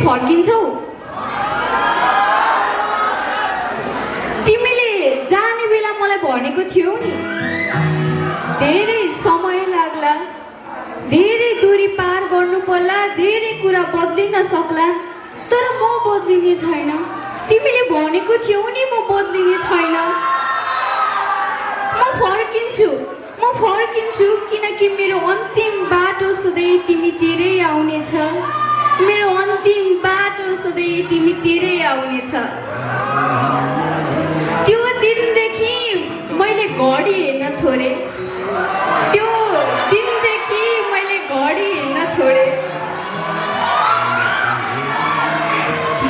फर्किन्छौ तिमीले जाने बेला मलाई भनेको थियौ नि धेरै समय लाग्ला धेरै दूरी पार गर्नु पर्ला धेरै कुरा बदलिन सक्ला तर म बदलिने छैन तिमीले भनेको थियौ नि म बदलिने छैन म फर्किन्छु किनकि मेरो अन्तिम बाटो सधैँ तिमीतिरै आउनेछ मेरो अन्तिम बाटो सधैँ तिमीतिरै आउनेछ त्यो दिनदेखि मैले घडी हेर्न छोडे त्यो दिनदेखि मैले घडी हेर्न छोडे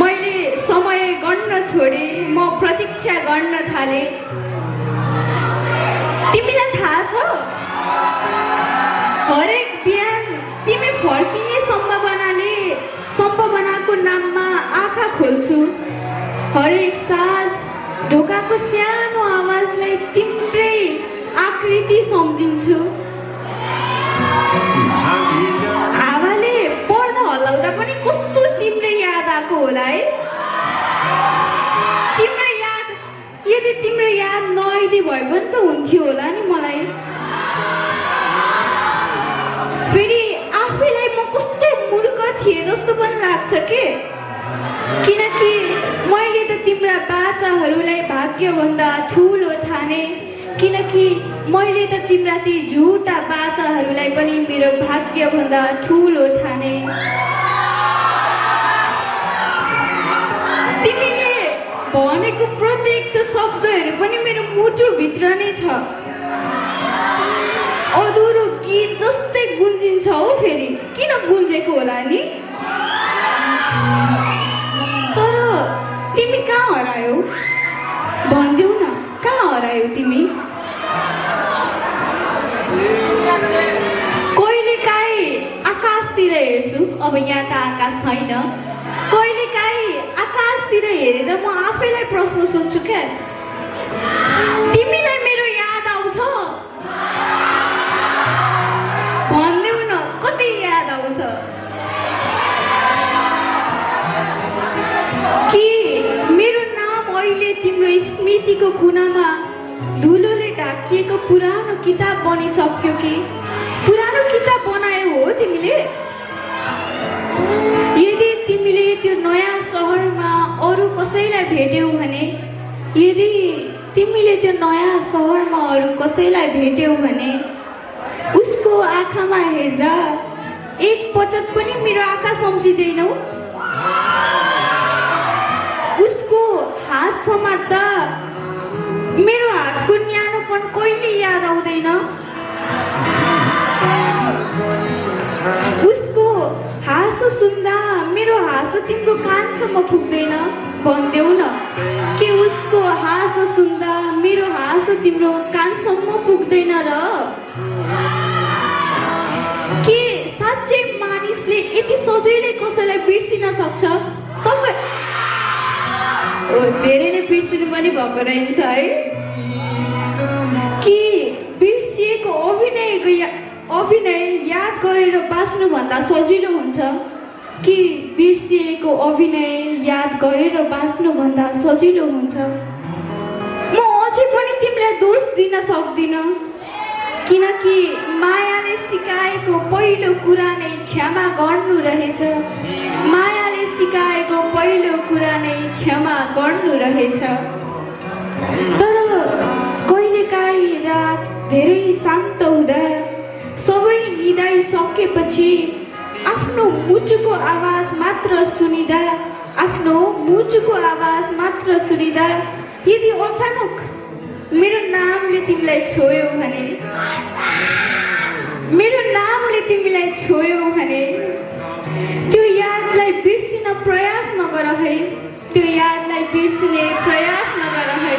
मैले समय गण्न छोडे म प्रतीक्षा गर्न थाले तिमीलाई थाहा छ हरेक बिहान तिमी फर्किने सम्भावनाको नाममा आँखा खोल्छु हरेक साँझ ढोकाको सानो आवाजलाई तिम्रै आकृति सम्झिन्छु आवाले पर्दा हल्लाउँदा पनि कस्तो तिम्रै याद आएको होला है यदि तिम्रो याद नआइदिए भए पनि त हुन्थ्यो होला नि मलाई फेरि आफैलाई म कस्तो मूर्ख थिएँ जस्तो पनि लाग्छ के किनकि मैले त तिम्रा बाचाहरूलाई भाग्यभन्दा ठुलो ठाने किनकि मैले त तिम्रा ती झुटा बाचाहरूलाई पनि मेरो भाग्यभन्दा ठुलो ठाने तिमीले भनेको प्रत्येक त शब्दहरू पनि मेरो मुटुभित्र नै छ अधुरो गीत जस्तै गुन्जिन्छ हो फेरि किन गुन्जेको होला नि तर तिमी कहाँ हरायौ भनिदेऊ न कहाँ हरायौ तिमी कहिलेकाहीँ आकाशतिर हेर्छु अब यहाँ त आकाश छैन कहिलेकाहीँ आकाशतिर हेरेर म आफैलाई प्रश्न सोध्छु क्या तिमीलाई मेरो याद आउँछ भनिदेऊ न कति याद आउँछ कि मेरो नाम अहिले तिम्रो स्मृतिको कुनामा धुलोले ढाकिएको पुरानो किताब बनिसक्यो कि पुरानो किताब बनायो हो तिमीले यदि तिमीले त्यो नयाँ सहरमा अरू कसैलाई भेट्यौ भने यदि तिमीले त्यो नयाँ सहरमा अरू कसैलाई भेट्यौ भने उसको आँखामा हेर्दा एक पटक पनि मेरो आँखा सम्झिँदैनौ उसको हात समात्दा मेरो हातको न्यानोपन कहिले याद आउँदैन उसको हाँसो सुन्दा मेरो हाँसो तिम्रो कानसम्म पुग्दैन भनिदेऊ न के उसको हाँसो सुन्दा मेरो हाँसो तिम्रो कानसम्म पुग्दैन र के साँच्चै मानिसले यति सजिलै कसैलाई बिर्सिन सक्छ तपाईँ धेरैले बिर्सिनु पनि भएको रहेछ है कि बिर्सिएको अभिनय याद गरेर बाँच्नुभन्दा सजिलो हुन्छ कि बिर्सिएको अभिनय याद गरेर बाँच्नुभन्दा सजिलो हुन्छ म अझै पनि तिमीलाई दोष दिन सक्दिनँ किनकि मायाले सिकाएको पहिलो कुरा नै क्षमा गर्नु रहेछ मायाले सिकाएको पहिलो कुरा नै क्षमा गर्नु रहेछ तर कहिलेकाहीँ रात धेरै शान्त हुँदा सबै निदाइसकेपछि आफ्नो मुटुको आवाज मात्र सुनिदा यदि अचानक मेरो नामले तिमीलाई छोयो भने त्यो यादलाई बिर्सिने प्रयास नगर है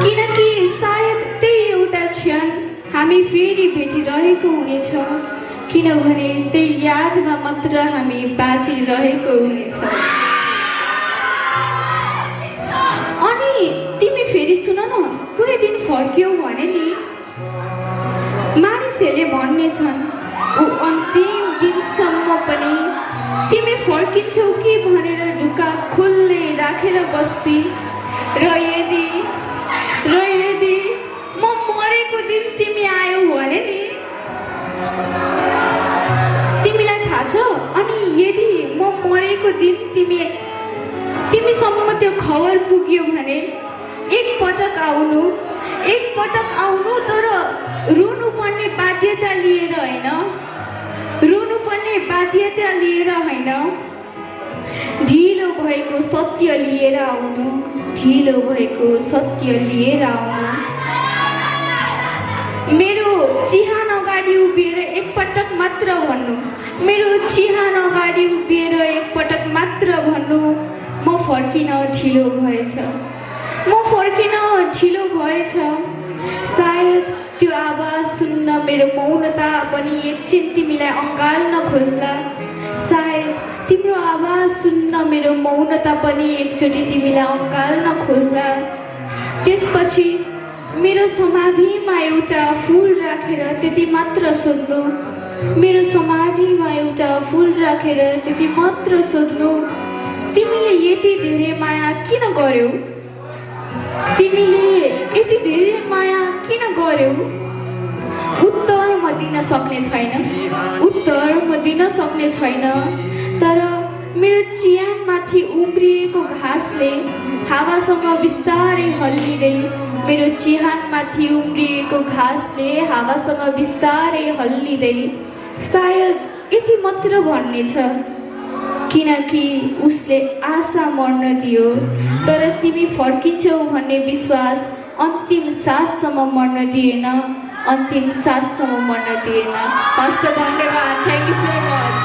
किनकि सायद त्यही एउटा क्षण हामी फेरि भेटिरहेको हुनेछ किनभने त्यही यादमा मात्र हामी बाँचिरहेको हुनेछ अनि तिमी फेरि सुन न कुनै दिन फर्क्यौ भने नि मानिसहरूले भन्ने छन् ऊ अन्तिम दिनसम्म पनि तिमी फर्किन्छौ कि भनेर ढुक्का खुल्लै राखेर बस्ती र यदि म मरेको दिन तिमी आयौ भने नि तिमीलाई थाहा छ अनि यदि म मरेको दिन तिमीसम्म त्यो खबर पुग्यो भने एकपटक आउनु तर रुनु पर्ने बाध्यता लिएर होइन ढिलो भएको सत्य लिएर आउनु मेरो चिहान अगाडि उभिएर एकपटक मात्र भन्नु म फर्किन ढिलो भएछ सायद त्यो आवाज सुन्न मेरो मौनता पनि एकछिन तिमीलाई अँगाल्न खोज्ला सायद तिम्रो आवाज सुन्न मेरो मौनता पनि एकचोटि तिमीलाई अँगाल्न खोज्ला त्यसपछि मेरो समाधिमा एउटा फुल राखेर त्यति मात्र सोध्नु तिमीले यति धेरै माया किन गर्यौ उत्तर म दिन सक्ने छैन तर मेरो चिहानमाथि उम्रिएको घाँसले हावासँग बिस्तारै हल्लिँदै सायद यति मात्र भन्नेछ किनकि उसले आशा मर्न दियो तर तिमी फर्किन्छौ भन्ने विश्वास अन्तिम साससम्म मर्न दिएन हस्त धन्यवाद थ्याङ्क यू सो मच